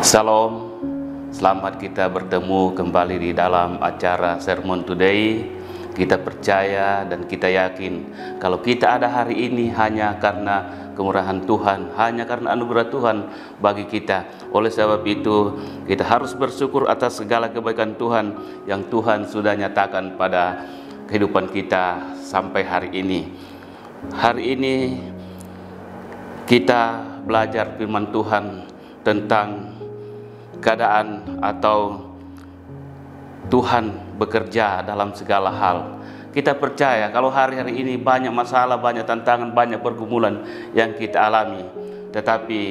Salam, selamat kita bertemu kembali di dalam acara Sermon Today. Kita percaya dan kita yakin kalau kita ada hari ini hanya karena kemurahan Tuhan, hanya karena anugerah Tuhan bagi kita. Oleh sebab itu, kita harus bersyukur atas segala kebaikan Tuhan yang Tuhan sudah nyatakan pada kehidupan kita sampai hari ini. Hari ini kita belajar firman Tuhan tentang keadaan atau Tuhan bekerja dalam segala hal. Kita percaya kalau hari-hari ini banyak masalah, banyak tantangan, banyak pergumulan yang kita alami, tetapi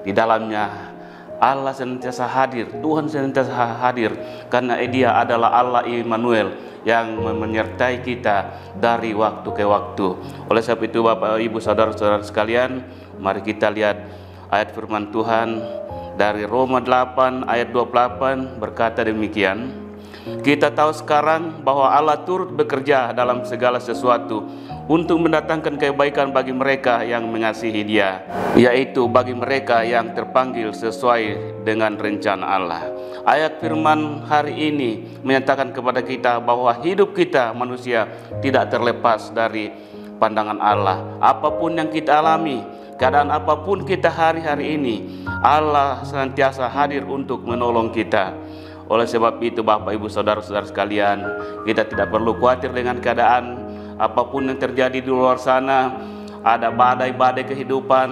di dalamnya Allah senantiasa hadir, Tuhan senantiasa hadir, karena Dia adalah Allah Immanuel yang menyertai kita dari waktu ke waktu. Oleh sebab itu, Bapak, Ibu, Saudara-saudara sekalian, mari kita lihat ayat firman Tuhan dari Roma 8 ayat 28 berkata demikian. Kita tahu sekarang bahwa Allah turut bekerja dalam segala sesuatu untuk mendatangkan kebaikan bagi mereka yang mengasihi Dia, yaitu bagi mereka yang terpanggil sesuai dengan rencana Allah. Ayat firman hari ini menyatakan kepada kita bahwa hidup kita manusia tidak terlepas dari pandangan Allah. Apapun yang kita alami, keadaan apapun kita hari-hari ini, Allah senantiasa hadir untuk menolong kita. Oleh sebab itu, Bapak, Ibu, Saudara-saudara sekalian, kita tidak perlu khawatir dengan keadaan apapun yang terjadi di luar sana. Ada badai-badai kehidupan,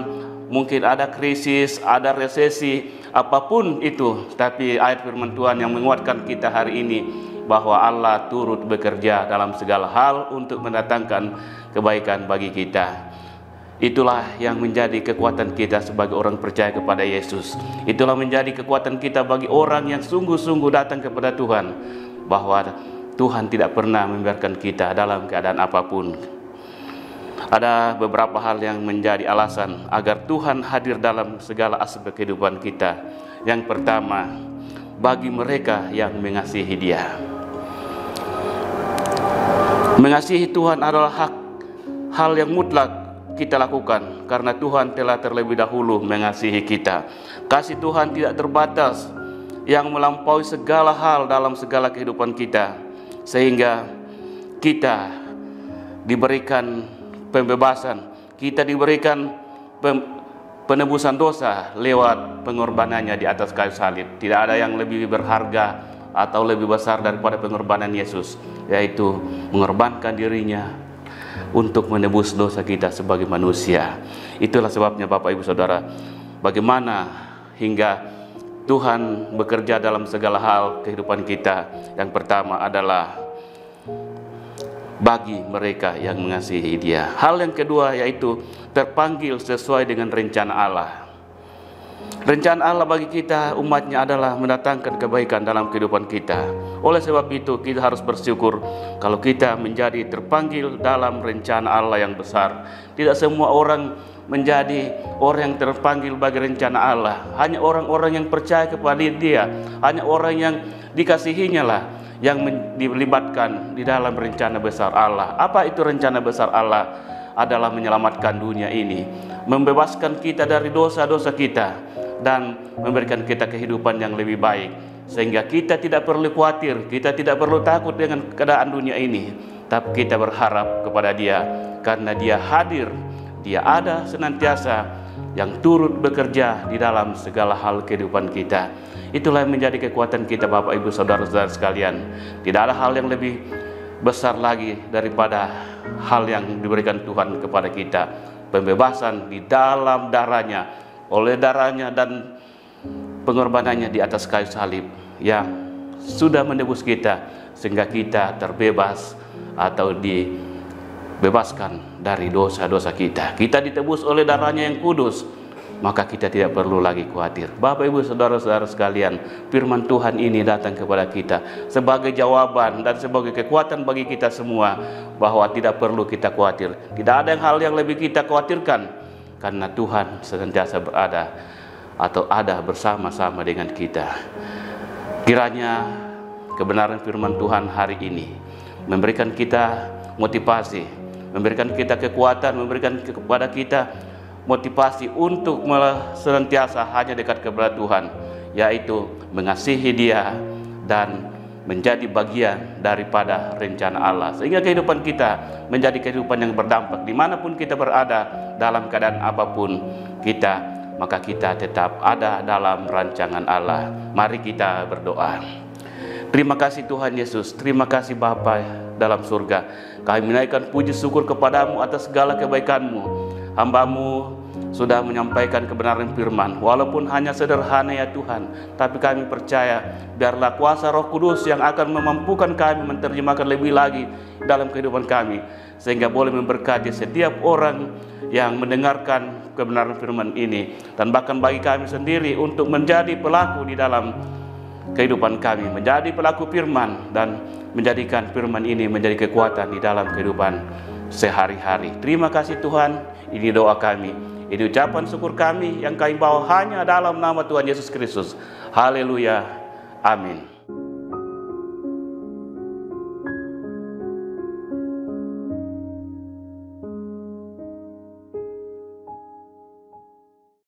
mungkin ada krisis, ada resesi, apapun itu. Tapi ayat firman Tuhan yang menguatkan kita hari ini bahwa Allah turut bekerja dalam segala hal untuk mendatangkan kebaikan bagi kita. Itulah yang menjadi kekuatan kita sebagai orang percaya kepada Yesus. Itulah menjadi kekuatan kita bagi orang yang sungguh-sungguh datang kepada Tuhan, bahwa Tuhan tidak pernah membiarkan kita dalam keadaan apapun. Ada beberapa hal yang menjadi alasan agar Tuhan hadir dalam segala aspek kehidupan kita. Yang pertama, bagi mereka yang mengasihi Dia. Mengasihi Tuhan adalah hal yang mutlak kita lakukan karena Tuhan telah terlebih dahulu mengasihi kita. Kasih Tuhan tidak terbatas yang melampaui segala hal dalam segala kehidupan kita, sehingga kita diberikan pembebasan, kita diberikan penebusan dosa lewat pengorbanannya di atas kayu salib. Tidak ada yang lebih berharga atau lebih besar daripada pengorbanan Yesus, yaitu mengorbankan dirinya untuk menebus dosa kita sebagai manusia. Itulah sebabnya, Bapak, Ibu, Saudara, bagaimana hingga Tuhan bekerja dalam segala hal kehidupan kita. Yang pertama adalah bagi mereka yang mengasihi Dia. Hal yang kedua yaitu terpanggil sesuai dengan rencana Allah. Rencana Allah bagi kita umatnya adalah mendatangkan kebaikan dalam kehidupan kita. Oleh sebab itu, kita harus bersyukur kalau kita menjadi terpanggil dalam rencana Allah yang besar. Tidak semua orang menjadi orang yang terpanggil bagi rencana Allah. Hanya orang-orang yang percaya kepada Dia, hanya orang yang dikasihinya lah yang dilibatkan di dalam rencana besar Allah. Apa itu rencana besar Allah? Adalah menyelamatkan dunia ini, membebaskan kita dari dosa-dosa kita, dan memberikan kita kehidupan yang lebih baik, sehingga kita tidak perlu khawatir, kita tidak perlu takut dengan keadaan dunia ini, tapi kita berharap kepada Dia, karena Dia hadir, Dia ada senantiasa yang turut bekerja di dalam segala hal kehidupan kita. Itulah yang menjadi kekuatan kita, Bapak, Ibu, Saudara-saudara sekalian. Tidak ada hal yang lebih besar lagi daripada hal yang diberikan Tuhan kepada kita, pembebasan di dalam darahnya, oleh darahnya dan pengorbanannya di atas kayu salib yang sudah menebus kita, sehingga kita terbebas atau dibebaskan dari dosa-dosa kita. Kita ditebus oleh darahnya yang kudus, maka kita tidak perlu lagi khawatir. Bapak, Ibu, Saudara-saudara sekalian, firman Tuhan ini datang kepada kita sebagai jawaban dan sebagai kekuatan bagi kita semua, bahwa tidak perlu kita khawatir. Tidak ada hal yang lebih kita khawatirkan, karena Tuhan senantiasa berada atau ada bersama-sama dengan kita. Kiranya kebenaran firman Tuhan hari ini memberikan kita motivasi, memberikan kita kekuatan, memberikan kepada kita motivasi untuk senantiasa hanya dekat kepada Tuhan, yaitu mengasihi Dia dan menjadi bagian daripada rencana Allah, sehingga kehidupan kita menjadi kehidupan yang berdampak dimanapun kita berada, dalam keadaan apapun kita, maka kita tetap ada dalam rancangan Allah. Mari kita berdoa. Terima kasih Tuhan Yesus, terima kasih Bapa dalam surga. Kami menaikkan puji syukur kepadamu atas segala kebaikan-Mu. Hamba-Mu sudah menyampaikan kebenaran firman, walaupun hanya sederhana ya Tuhan, tapi kami percaya biarlah kuasa Roh Kudus yang akan memampukan kami menerjemahkan lebih lagi dalam kehidupan kami, sehingga boleh memberkati setiap orang yang mendengarkan kebenaran firman ini, dan bahkan bagi kami sendiri untuk menjadi pelaku di dalam kehidupan kami, menjadi pelaku firman dan menjadikan firman ini menjadi kekuatan di dalam kehidupan sehari-hari. Terima kasih Tuhan, ini doa kami, ini ucapan syukur kami yang kami bawa hanya dalam nama Tuhan Yesus Kristus. Haleluya, amin.